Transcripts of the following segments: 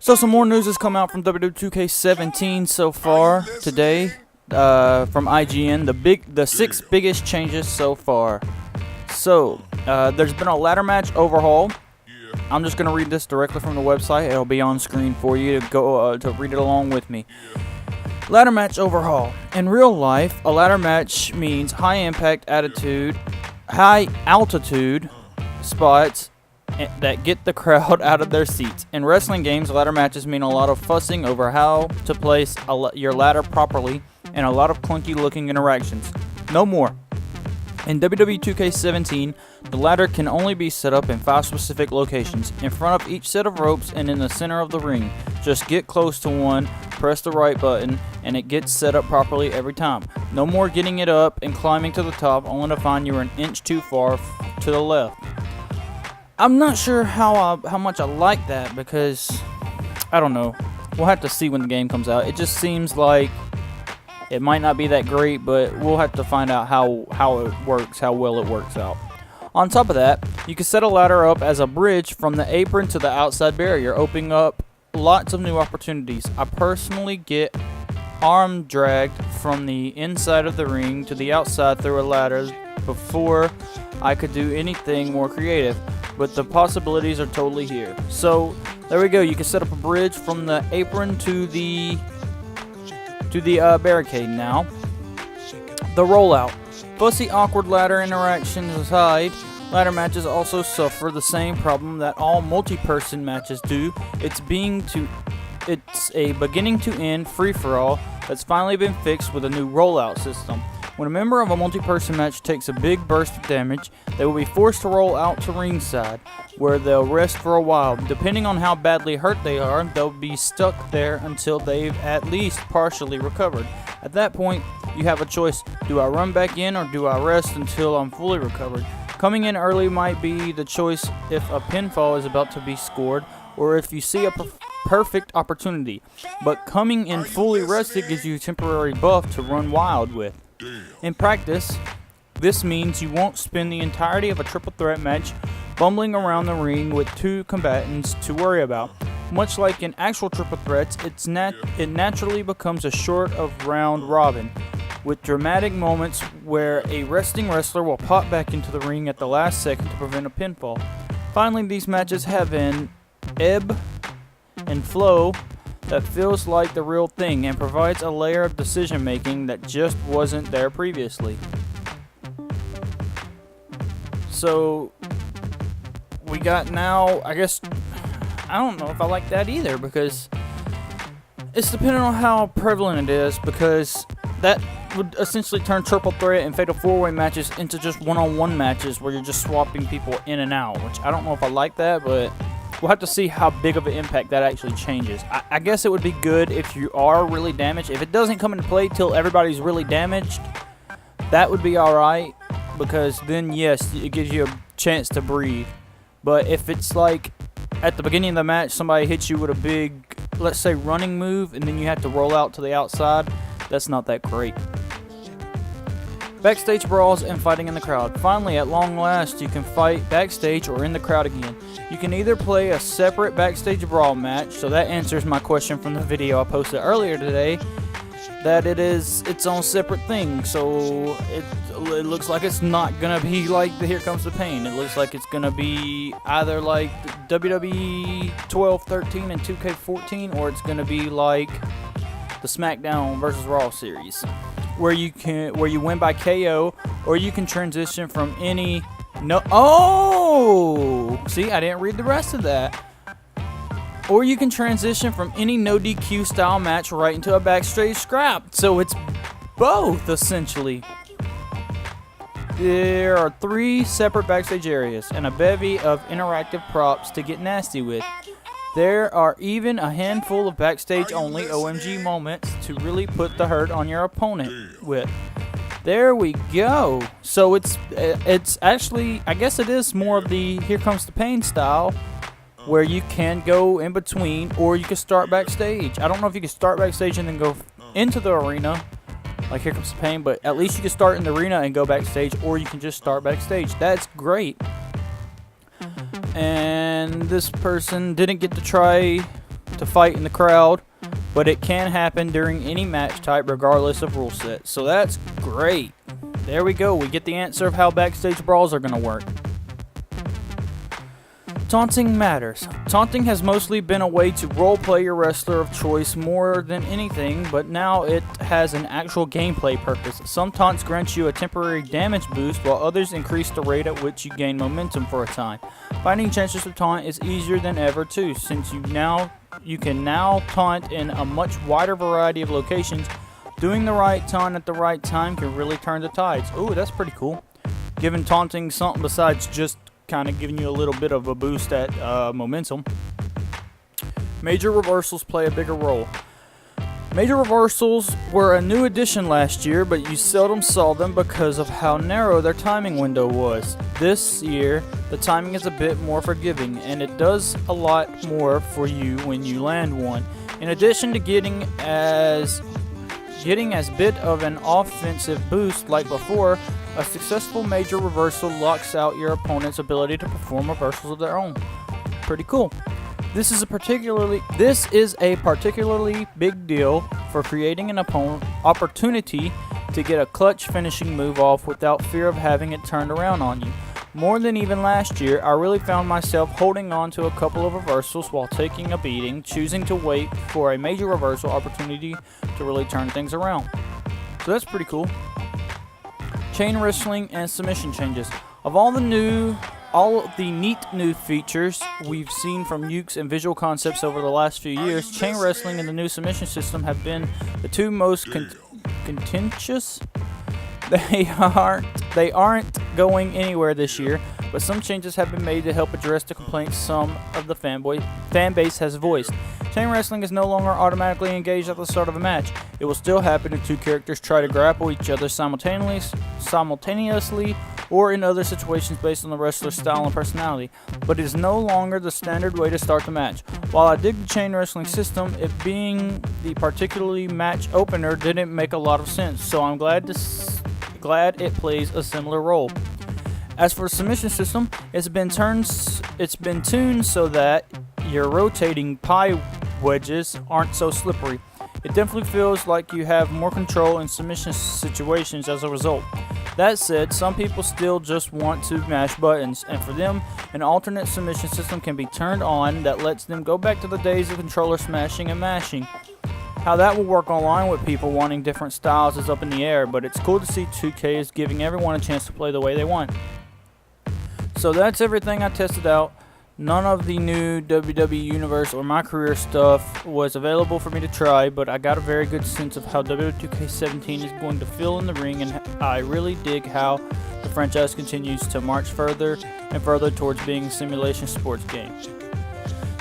So some more news has come out from WWE 2K17 so far today from IGN. The 6 biggest changes so far. So there's been a ladder match overhaul. I'm just gonna read this directly from the website. It'll be on screen for you to go to read it along with me. Ladder match overhaul. In real life, a ladder match means high altitude spots that get the crowd out of their seats. In wrestling games, ladder matches mean a lot of fussing over how to place your ladder properly and a lot of clunky looking interactions. No more. In WWE 2K17, the ladder can only be set up in 5 specific locations, in front of each set of ropes and in the center of the ring. Just get close to one, press the right button, and it gets set up properly every time. No more getting it up and climbing to the top only to find you're an inch too far to the left. I'm not sure how much I like that, because I don't know. We'll have to see when the game comes out. It just seems like it might not be that great, but we'll have to find out how it works, how well it works out. On top of that, you can set a ladder up as a bridge from the apron to the outside barrier, opening up lots of new opportunities. I personally get arm dragged from the inside of the ring to the outside through a ladder before I could do anything more creative, but the possibilities are totally here. So there we go. You can set up a bridge from the apron to the barricade now. The rollout. Fussy, awkward ladder interactions aside, ladder matches also suffer the same problem that all multi-person matches do. It's a beginning to end free-for-all that's finally been fixed with a new rollout system. When a member of a multi-person match takes a big burst of damage, they will be forced to roll out to ringside, where they'll rest for a while. Depending on how badly hurt they are, they'll be stuck there until they've at least partially recovered. At that point, you have a choice. Do I run back in, or do I rest until I'm fully recovered? Coming in early might be the choice if a pinfall is about to be scored, or if you see a perfect opportunity. But coming in fully rested gives you a temporary buff to run wild with. In practice, this means you won't spend the entirety of a triple threat match bumbling around the ring with 2 combatants to worry about. Much like in actual triple threats, it naturally becomes a short of round robin, with dramatic moments where a resting wrestler will pop back into the ring at the last second to prevent a pinfall. Finally, these matches have an ebb and flow that feels like the real thing and provides a layer of decision making that just wasn't there previously. So we got now, I guess, I don't know if I like that either, because it's depending on how prevalent it is, because that would essentially turn triple threat and fatal 4-way matches into just one-on-one matches where you're just swapping people in and out, which I don't know if I like that, but we'll have to see how big of an impact that actually changes. I guess it would be good if you are really damaged. If it doesn't come into play till everybody's really damaged, that would be alright, because then, yes, it gives you a chance to breathe. But if it's like at the beginning of the match, somebody hits you with a big, let's say, running move, and then you have to roll out to the outside, that's not that great. Backstage brawls and fighting in the crowd. Finally, at long last, you can fight backstage or in the crowd again. You can either play a separate backstage brawl match, so that answers my question from the video I posted earlier today, that it is its own separate thing. So it looks like it's not gonna be like the Here Comes the Pain. It looks like it's gonna be either like WWE 12, 13, and 2K14, or it's gonna be like the SmackDown vs. Raw series, where you win by KO, or you can transition from any see, I didn't read the rest of that. Or you can transition from any no DQ style match right into a backstage scrap. So it's both, essentially. There are 3 separate backstage areas and a bevy of interactive props to get nasty with. There are even a handful of backstage only OMG moments to really put the hurt on your opponent with. There we go. So it's actually, I guess it is more of the Here Comes the Pain style, where you can go in between, or you can start backstage. I don't know if you can start backstage and then go into the arena, like Here Comes the Pain, but at least you can start in the arena and go backstage, or you can just start backstage. That's great. And this person didn't get to try to fight in the crowd, but it can happen during any match type regardless of rule set. So that's great. There we go. We get the answer of how backstage brawls are going to work. Taunting matters. Taunting has mostly been a way to roleplay your wrestler of choice more than anything, but now it has an actual gameplay purpose. Some taunts grant you a temporary damage boost, while others increase the rate at which you gain momentum for a time. Finding chances to taunt is easier than ever too, since you can now taunt in a much wider variety of locations. Doing the right taunt at the right time can really turn the tides. Ooh, that's pretty cool. Giving taunting something besides just kind of giving you a little bit of a boost at momentum. Major reversals play a bigger role. Major reversals were a new addition last year, but you seldom saw them because of how narrow their timing window was. This year, the timing is a bit more forgiving, and it does a lot more for you when you land one. In addition to getting as bit of an offensive boost like before, a successful major reversal locks out your opponent's ability to perform reversals of their own. Pretty cool. This is a particularly big deal for creating an opportunity to get a clutch finishing move off without fear of having it turned around on you. More than even last year, I really found myself holding on to a couple of reversals while taking a beating, choosing to wait for a major reversal opportunity to really turn things around. So that's pretty cool. Chain wrestling and submission changes. Of all the neat new features we've seen from Ukes and visual concepts over the last few years, chain wrestling and the new submission system have been the two most contentious. They aren't going anywhere this year, but some changes have been made to help address the complaints some of the fan base has voiced. Chain wrestling is no longer automatically engaged at the start of a match. It will still happen if two characters try to grapple each other simultaneously or in other situations based on the wrestler's style and personality, but it is no longer the standard way to start the match. While I dig the chain wrestling system, it being the particularly match opener didn't make a lot of sense, so I'm glad it plays a similar role. As for the submission system, it's been tuned so that your rotating pie wedges aren't so slippery. It definitely feels like you have more control in submission situations as a result. That said, some people still just want to mash buttons, and for them, an alternate submission system can be turned on that lets them go back to the days of controller smashing and mashing. How that will work online with people wanting different styles is up in the air, but it's cool to see 2K is giving everyone a chance to play the way they want. So that's everything I tested out. None of the new WWE Universe or My Career stuff was available for me to try, but I got a very good sense of how WWE2K17 is going to feel in the ring, and I really dig how the franchise continues to march further and further towards being a simulation sports game.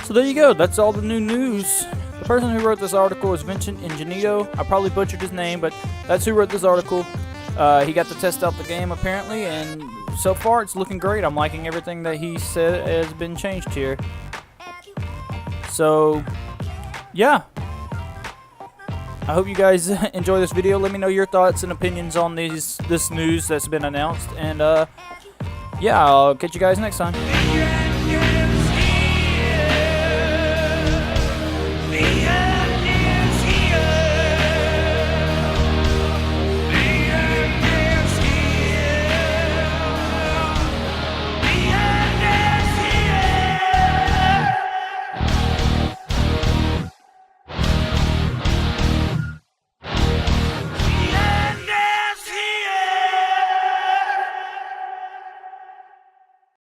So there you go, that's all the new news. The person who wrote this article is Vincent Ingenito. I probably butchered his name, but that's who wrote this article. He got to test out the game apparently, and so far it's looking great. I'm liking everything that he said has been changed here. So, yeah. I hope you guys enjoy this video. Let me know your thoughts and opinions on this news that's been announced. And, yeah, I'll catch you guys next time.